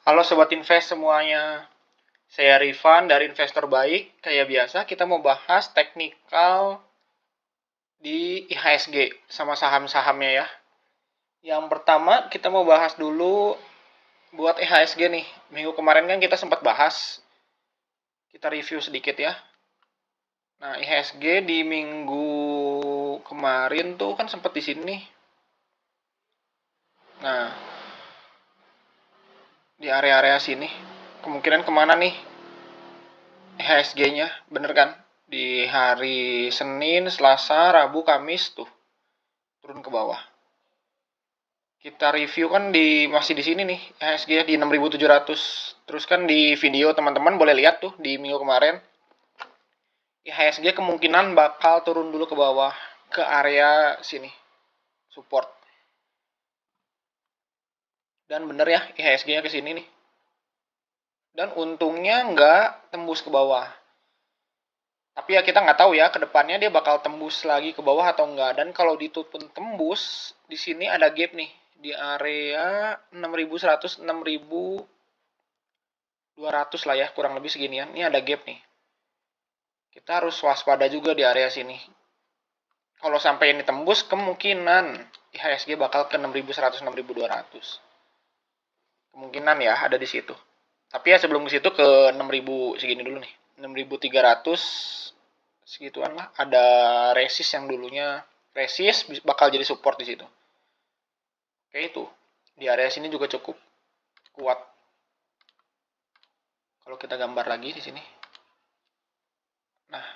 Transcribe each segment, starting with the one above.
Halo Sobat Invest semuanya, saya Rifan dari Investor Baik. Kayak biasa kita mau bahas teknikal di IHSG sama saham-sahamnya ya. Yang pertama kita mau bahas dulu buat IHSG nih. Minggu kemarin kan kita sempat bahas, kita review sedikit ya. Nah IHSG di minggu kemarin tuh kan sempat di sini. Nah di area-area sini kemungkinan kemana nih IHSG-nya, bener kan? Di hari Senin, Selasa, Rabu, Kamis tuh turun ke bawah. Kita review kan masih di sini nih IHSG ya, di 6.700. Terus kan di video teman-teman boleh lihat tuh di minggu kemarin IHSG kemungkinan bakal turun dulu ke bawah ke area sini support. Dan bener ya IHSG-nya ke sini nih. Dan untungnya nggak tembus ke bawah. Tapi ya kita nggak tahu ya ke depannya dia bakal tembus lagi ke bawah atau enggak. Dan kalau ditutup tembus, di sini ada gap nih di area 6.100 6.200 lah ya, kurang lebih seginian. Ini ada gap nih. Kita harus waspada juga di area sini. Kalau sampai ini tembus, kemungkinan IHSG bakal ke 6.100 6.200. Kemungkinan ya ada di situ. Tapi ya sebelum ke situ ke 6.000 segini dulu nih. 6.300 segituan lah. Ada resist yang dulunya resist bakal jadi support di situ. Oke itu. Di area sini juga cukup kuat. Kalau kita gambar lagi di sini. Nah,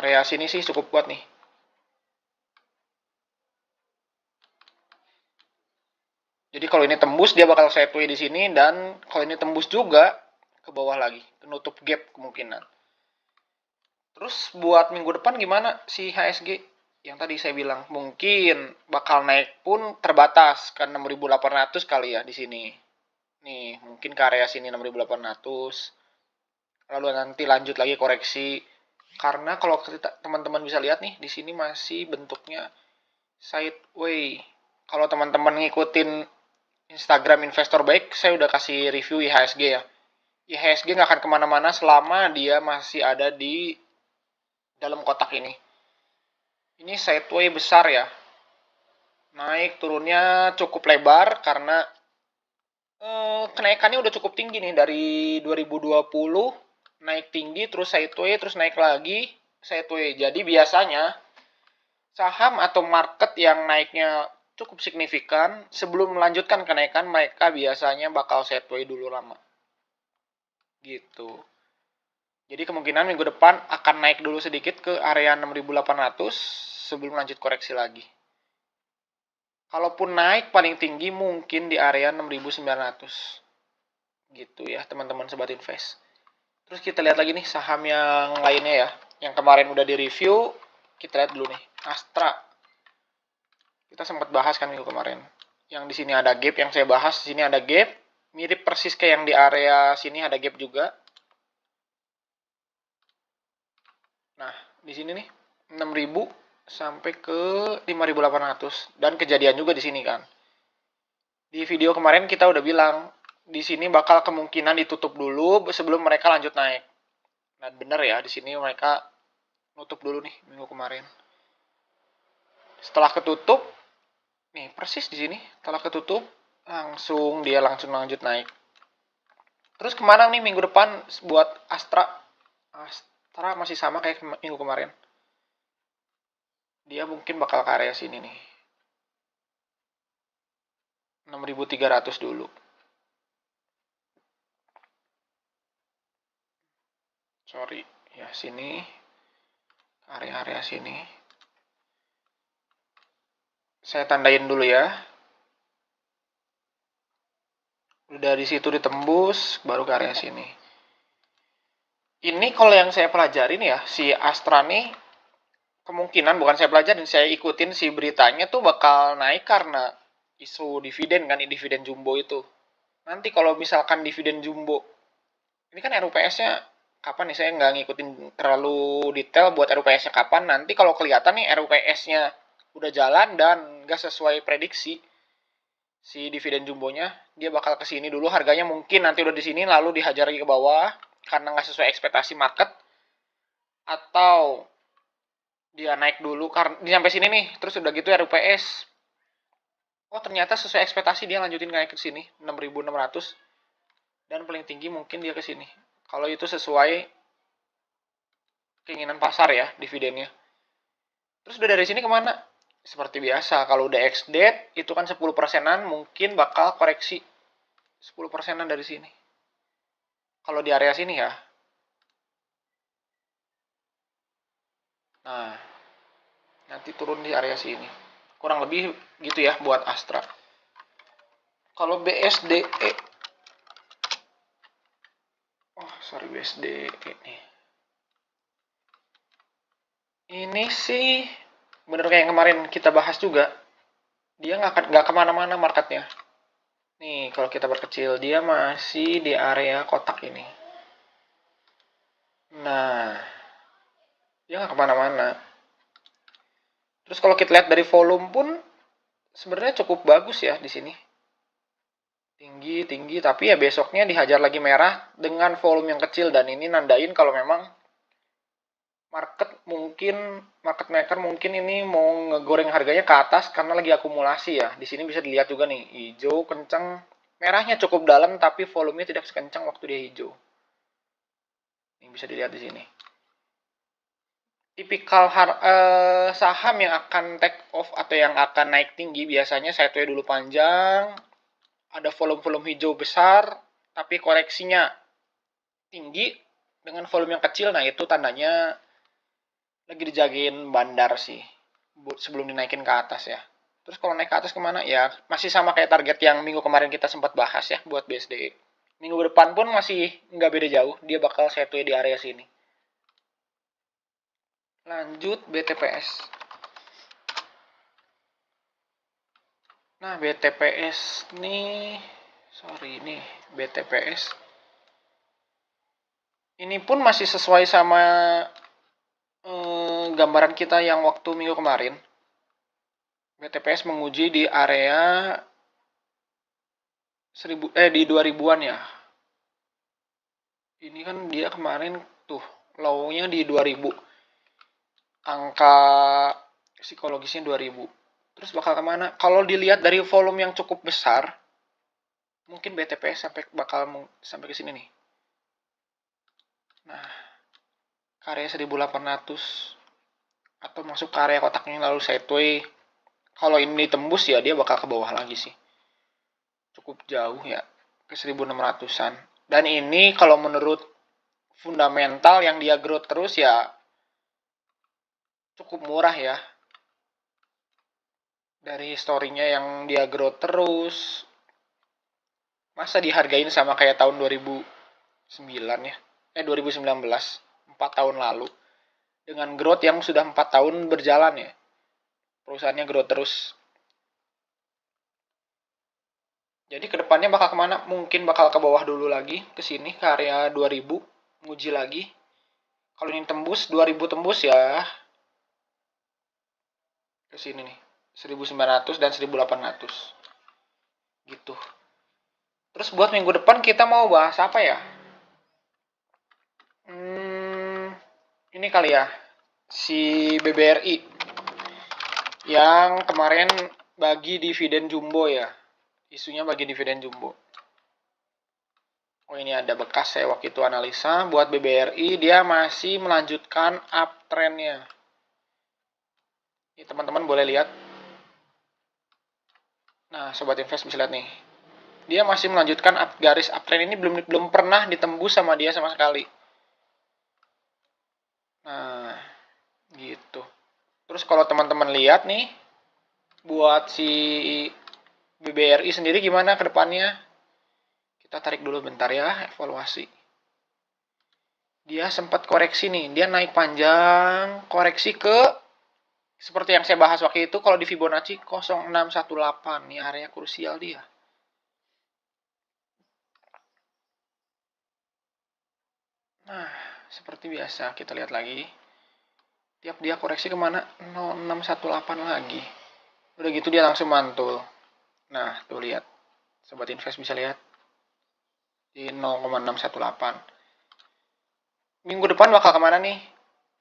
area sini sih cukup kuat nih. Jadi kalau ini tembus dia bakal sideways di sini, dan kalau ini tembus juga ke bawah lagi, menutup gap kemungkinan. Terus buat minggu depan gimana si HSG? Yang tadi saya bilang mungkin bakal naik pun terbatas ke 6.800 kali ya di sini. Nih, mungkin ke area sini 6.800. Lalu nanti lanjut lagi koreksi. Karena kalau teman-teman bisa lihat nih, di sini masih bentuknya sideways. Kalau teman-teman ngikutin Instagram Investor Baik, saya udah kasih review IHSG ya. IHSG nggak akan kemana-mana selama dia masih ada di dalam kotak ini. Ini sideways besar ya. Naik turunnya cukup lebar karena kenaikannya udah cukup tinggi nih dari 2020 naik tinggi terus sideways terus naik lagi sideways. Jadi biasanya saham atau market yang naiknya cukup signifikan sebelum melanjutkan kenaikan mereka biasanya bakal sideways dulu lama. Gitu. Jadi kemungkinan minggu depan akan naik dulu sedikit ke area 6.800 sebelum lanjut koreksi lagi. Kalaupun naik paling tinggi mungkin di area 6.900. Gitu ya teman-teman sobat invest. Terus kita lihat lagi nih saham yang lainnya ya. Yang kemarin udah di review, kita lihat dulu nih. Astra. Kita sempat bahas kan minggu kemarin. Yang di sini ada gap, yang saya bahas di sini ada gap. Mirip persis kayak yang di area sini ada gap juga. Nah, di sini nih 6.000 sampai ke 5.800 dan kejadian juga di sini kan. Di video kemarin kita udah bilang di sini bakal kemungkinan ditutup dulu sebelum mereka lanjut naik. Nah, bener ya, di sini mereka nutup dulu nih minggu kemarin. Setelah ketutup, nih persis di sini, setelah ketutup langsung lanjut naik. Terus kemana nih minggu depan buat Astra? Astra masih sama kayak minggu kemarin. Dia mungkin bakal ke area sini nih. 6.300 dulu. Sorry, ya sini. Area-area sini. Saya tandain dulu ya. Udah di situ ditembus, baru ke area sini. Ini kalau yang saya pelajarin ya, si Astra nih kemungkinan bukan saya pelajarin, saya ikutin si beritanya tuh bakal naik karena isu dividen kan, dividen jumbo itu. Nanti kalau misalkan dividen jumbo, ini kan RUPS-nya kapan nih, saya nggak ngikutin terlalu detail buat RUPS-nya kapan. Nanti kalau kelihatan nih RUPS-nya udah jalan dan nggak sesuai prediksi, si dividen jumbonya, dia bakal ke sini dulu, harganya mungkin nanti udah di sini lalu dihajar lagi ke bawah karena nggak sesuai ekspektasi market, atau dia naik dulu karena dia sampai sini nih, terus udah gitu RUPS, oh ternyata sesuai ekspektasi dia lanjutin naik ke sini 6.600 dan paling tinggi mungkin dia ke sini. Kalau itu sesuai keinginan pasar ya dividennya. Terus udah dari sini kemana? Seperti biasa, kalau udah ex-date itu kan 10%-an, mungkin bakal koreksi 10%-an dari sini. Kalau di area sini ya. Nah, nanti turun di area sini. Kurang lebih gitu ya buat Astra. Kalau BSDE, BSDE nih. Ini sih bener kayak yang kemarin kita bahas juga. Dia nggak kemana-mana marketnya. Nih, kalau kita perkecil, dia masih di area kotak ini. Nah, dia nggak kemana-mana. Terus kalau kita lihat dari volume pun sebenarnya cukup bagus ya di sini. Tinggi, tapi ya besoknya dihajar lagi merah dengan volume yang kecil, dan ini nandain kalau memang market maker mungkin ini mau ngegoreng harganya ke atas karena lagi akumulasi ya. Di sini bisa dilihat juga nih, hijau kencang, merahnya cukup dalam tapi volumenya tidak sekencang waktu dia hijau. Ini bisa dilihat di sini. Tipikal saham yang akan take off atau yang akan naik tinggi biasanya sideway dulu panjang, ada volume hijau besar, tapi koreksinya tinggi dengan volume yang kecil. Nah itu tandanya lagi dijagain bandar sih sebelum dinaikin ke atas ya. Terus kalau naik ke atas kemana ya, masih sama kayak target yang minggu kemarin kita sempat bahas ya buat BSDE. Minggu depan pun masih nggak beda jauh, dia bakal settle di area sini. Lanjut BTPS. Nah BTPS nih, BTPS ini pun masih sesuai sama gambaran kita yang waktu minggu kemarin. BTPS menguji di area di 2000-an ya. Ini kan dia kemarin tuh low-nya di 2000. Angka psikologisnya 2000. Terus bakal kemana? Kalau dilihat dari volume yang cukup besar, mungkin BTPS sampai ke sini nih. Nah, area 1800 atau masuk ke area kotaknya lalu sideway. Kalau ini tembus ya dia bakal ke bawah lagi sih. Cukup jauh ya, ke 1600-an. Dan ini kalau menurut fundamental yang dia growth terus ya cukup murah ya. Dari historinya yang dia growth terus, masa dihargain sama kayak tahun 2009 ya. 2019, 4 tahun lalu. Dengan growth yang sudah 4 tahun berjalan ya. Perusahaannya growth terus. Jadi kedepannya bakal kemana? Mungkin bakal ke bawah dulu lagi, ke sini ke area 2000, nguji lagi. Kalau ini tembus 2000 tembus ya ke sini nih, 1900 dan 1800. Gitu. Terus buat minggu depan kita mau bahas apa ya? Ini kali ya, si BBRI yang kemarin bagi dividen jumbo ya. Isunya bagi dividen jumbo. Oh ini ada bekas saya waktu itu analisa. Buat BBRI dia masih melanjutkan uptrendnya. Ini teman-teman boleh lihat. Nah sobat invest bisa lihat nih. Dia masih melanjutkan garis uptrend ini, belum pernah ditembus sama dia sama sekali. Nah gitu. Terus kalau teman-teman lihat nih, buat si BBRI sendiri gimana ke depannya? Kita tarik dulu bentar ya, evaluasi. Dia sempat koreksi nih, dia naik panjang, koreksi ke seperti yang saya bahas waktu itu, kalau di Fibonacci 0618, nih area krusial dia. Nah, seperti biasa kita lihat lagi. Tiap dia koreksi kemana? 0618 lagi. Udah gitu dia langsung mantul. Nah, tuh lihat. Sobat Invest bisa lihat. Di 0,618. Minggu depan bakal kemana nih?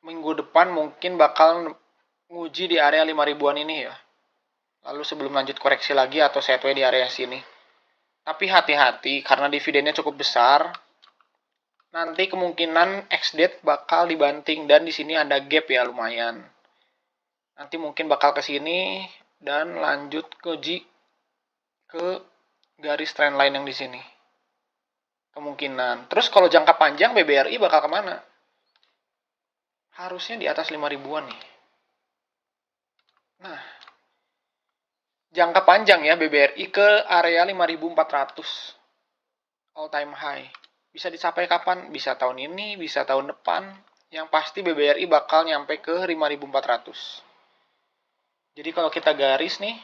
Minggu depan mungkin bakal nguji di area 5 ribuan ini ya. Lalu sebelum lanjut koreksi lagi atau sideways di area sini. Tapi hati-hati karena dividennya cukup besar. Nanti kemungkinan ex-date bakal dibanting dan di sini ada gap ya lumayan. Nanti mungkin bakal ke sini dan lanjut nguji ke garis trendline yang di sini. Kemungkinan. Terus kalau jangka panjang BBRI bakal kemana? Harusnya di atas 5 ribuan nih. Nah, jangka panjang ya BBRI ke area 5.400 all time high. Bisa dicapai kapan? Bisa tahun ini, bisa tahun depan. Yang pasti BBRI bakal nyampe ke 5.400. Jadi kalau kita garis nih,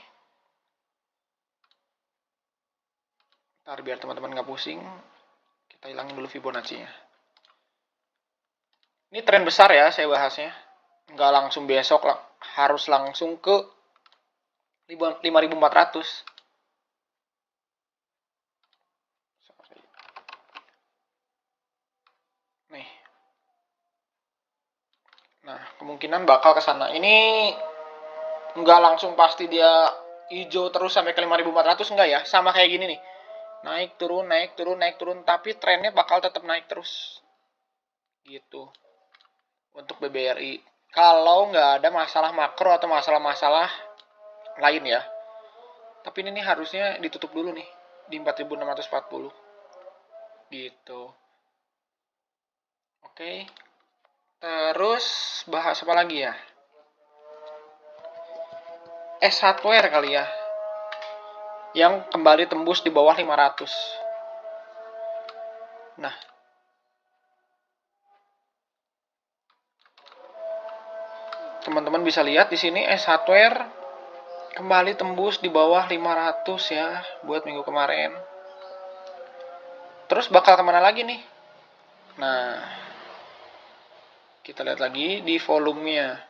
ntar biar teman-teman nggak pusing, kita hilangin dulu Fibonacci-nya. Ini tren besar ya saya bahasnya. Nggak langsung besok, harus langsung ke 5.400. Nih. Nah, kemungkinan bakal ke sana. Ini nggak langsung pasti dia hijau terus sampai ke 5.400, enggak ya. Sama kayak gini nih. Naik turun, naik turun, naik turun, tapi trennya bakal tetap naik terus. Gitu. Untuk BBRI. Kalau nggak ada masalah makro atau masalah-masalah lain ya. Tapi ini nih harusnya ditutup dulu nih di 4.640. Gitu. Oke. Terus bahas apa lagi ya? S-Hardware kali ya. Yang kembali tembus di bawah 500. Nah, teman-teman bisa lihat di sini S-Hardware kembali tembus di bawah 500 ya buat minggu kemarin. Terus bakal kemana lagi nih? Nah, kita lihat lagi di volumenya.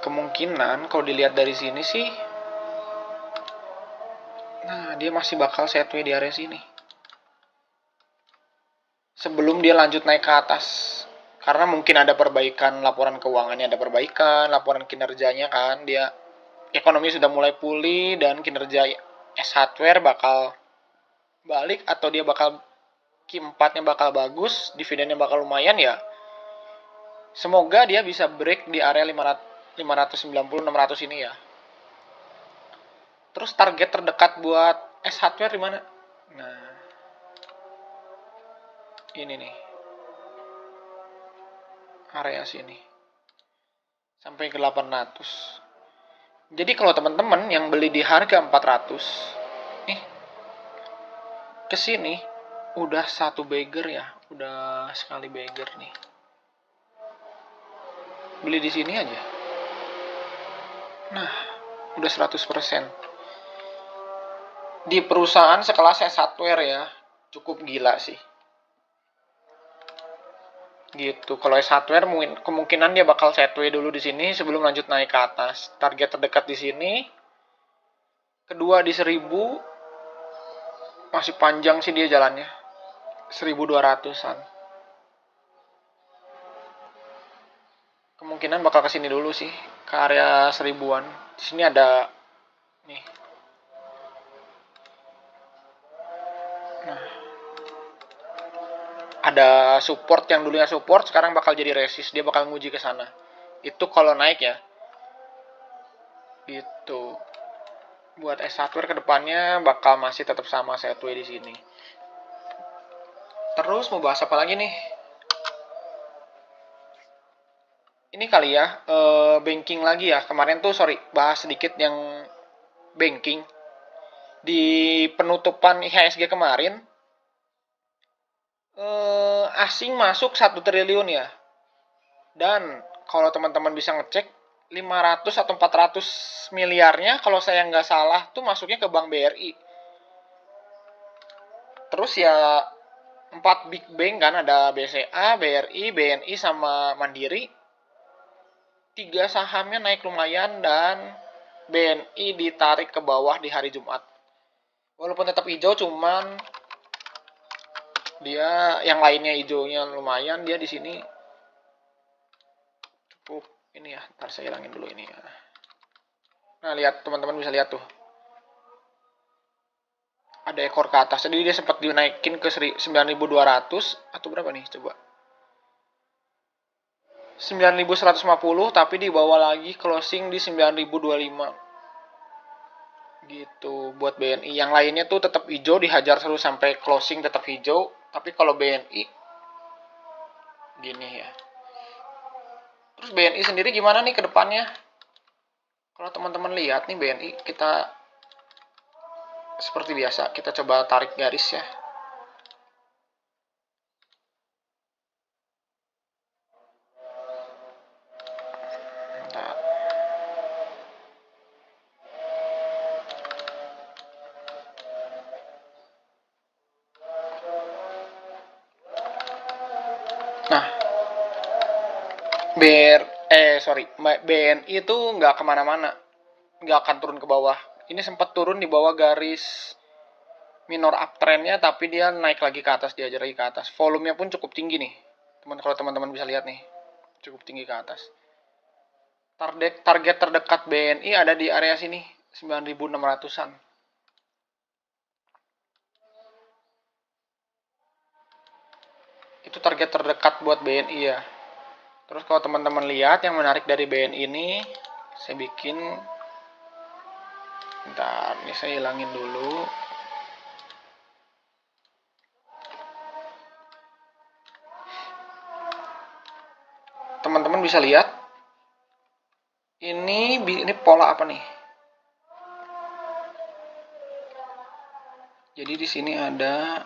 Kemungkinan kalau dilihat dari sini sih, nah dia masih bakal sideways di area sini. Sebelum dia lanjut naik ke atas. Karena mungkin ada perbaikan laporan keuangannya, ada perbaikan laporan kinerjanya kan, dia ekonomi sudah mulai pulih dan kinerja S-Hardware bakal balik atau dia bakal Q4-nya bakal bagus, dividennya bakal lumayan ya. Semoga dia bisa break di area 590-600 ini ya. Terus target terdekat buat S-Hardware di mana? Nah, ini nih. Area sini. Sampai ke 800. Jadi kalau teman-teman yang beli di harga 400, nih, ke sini udah satu bagger ya. Udah sekali bagger nih. Beli di sini aja. Nah, udah 100%. Di perusahaan sekelas S-Hardware ya, cukup gila sih. Gitu. Kalau S-Hardware kemungkinan dia bakal sideways dulu di sini sebelum lanjut naik ke atas. Target terdekat di sini. Kedua di 1000. Masih panjang sih dia jalannya. 1200-an. Kemungkinan bakal ke sini dulu sih, ke area 1000-an. Di sini ada nih. Nah, ada support yang dulunya support sekarang bakal jadi resist, dia bakal nguji ke sana. Itu kalau naik ya. Gitu. Buat S-Hardware kedepannya bakal masih tetap sama sideways di sini. Terus mau bahas apa lagi nih? Ini kali ya, banking lagi ya. Kemarin tuh bahas sedikit yang banking. Di penutupan IHSG kemarin, asing masuk 1 triliun ya. Dan kalau teman-teman bisa ngecek, 500 atau 400 miliarnya kalau saya nggak salah tuh masuknya ke Bank BRI. Terus ya 4 big bank kan, ada BCA, BRI, BNI sama Mandiri. 3 sahamnya naik lumayan dan BNI ditarik ke bawah di hari Jumat. Walaupun tetap hijau, cuman dia yang lainnya hijaunya lumayan, dia di sini cukup ini ya. Ntar saya hilangin dulu ini ya. Nah, lihat teman-teman bisa lihat tuh. Ada ekor ke atas. Jadi dia sempat dinaikin ke 9.200 atau berapa nih coba? 9.150, tapi dibawa lagi closing di 9.025. Gitu buat BNI. Yang lainnya tuh tetap hijau, dihajar terus sampai closing tetap hijau. Tapi kalau BNI gini ya. Terus BNI sendiri gimana nih ke depannya? Kalau teman-teman lihat nih BNI, kita seperti biasa kita coba tarik garis ya. Nah, BNI itu nggak kemana-mana, nggak akan turun ke bawah. Ini sempat turun di bawah garis minor uptrendnya, tapi dia naik lagi ke atas, diajar lagi ke atas. Volumenya pun cukup tinggi nih, kalau teman-teman bisa lihat nih, cukup tinggi ke atas. Target terdekat BNI ada di area sini, 9.600-an. Itu target terdekat buat BNI ya. Terus kalau teman-teman lihat yang menarik dari BNI ini, saya bikin, bentar, ini saya hilangin dulu. Teman-teman bisa lihat, ini pola apa nih? Jadi di sini ada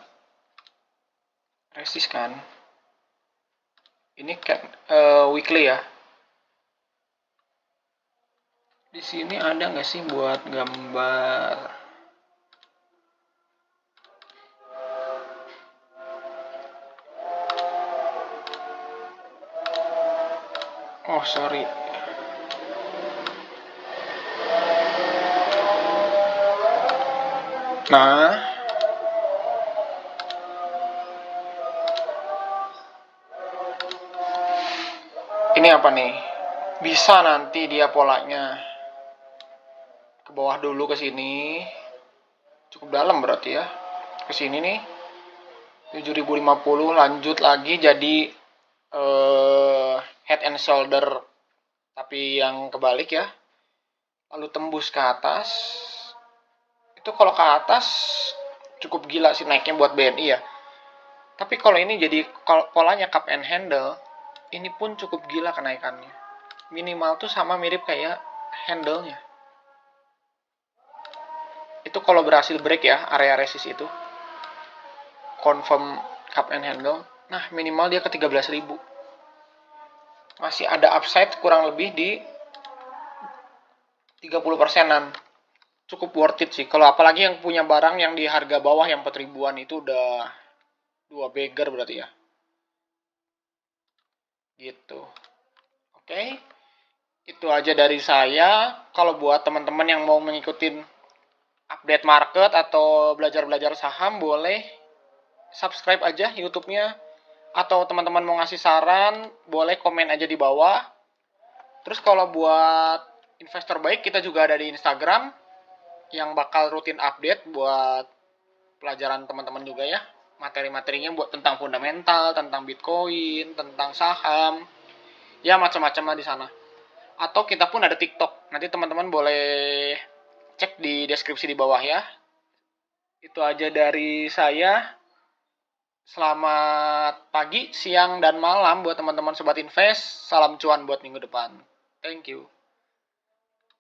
resist kan? Ini kan weekly ya. Di sini ada nggak sih buat gambar? Oh sorry. Nah, ini apa nih? Bisa nanti dia polanya ke bawah dulu ke sini. Cukup dalam berarti ya. Ke sini nih. 7.050 lanjut lagi jadi head and shoulder tapi yang kebalik ya. Lalu tembus ke atas. Itu kalau ke atas cukup gila sih naiknya buat BNI ya. Tapi kalau ini jadi polanya cup and handle, ini pun cukup gila kenaikannya. Minimal tuh sama mirip kayak handle-nya. Itu kalau berhasil break ya, area resist itu. Confirm cup and handle. Nah, minimal dia ke 13.000. Masih ada upside kurang lebih di 30%-an. Cukup worth it sih. Kalau apalagi yang punya barang yang di harga bawah yang 4.000-an itu udah 2 beggar berarti ya. Gitu. Oke. Itu aja dari saya. Kalau buat teman-teman yang mau mengikuti update market atau belajar-belajar saham, boleh subscribe aja YouTube-nya. Atau teman-teman mau ngasih saran, boleh komen aja di bawah. Terus kalau buat investor baik, kita juga ada di Instagram yang bakal rutin update buat pelajaran teman-teman juga ya. Materi-materinya buat tentang fundamental, tentang Bitcoin, tentang saham. Ya macam-macam lah di sana. Atau kita pun ada TikTok. Nanti teman-teman boleh cek di deskripsi di bawah ya. Itu aja dari saya. Selamat pagi, siang, dan malam buat teman-teman Sobat Invest. Salam cuan buat minggu depan. Thank you.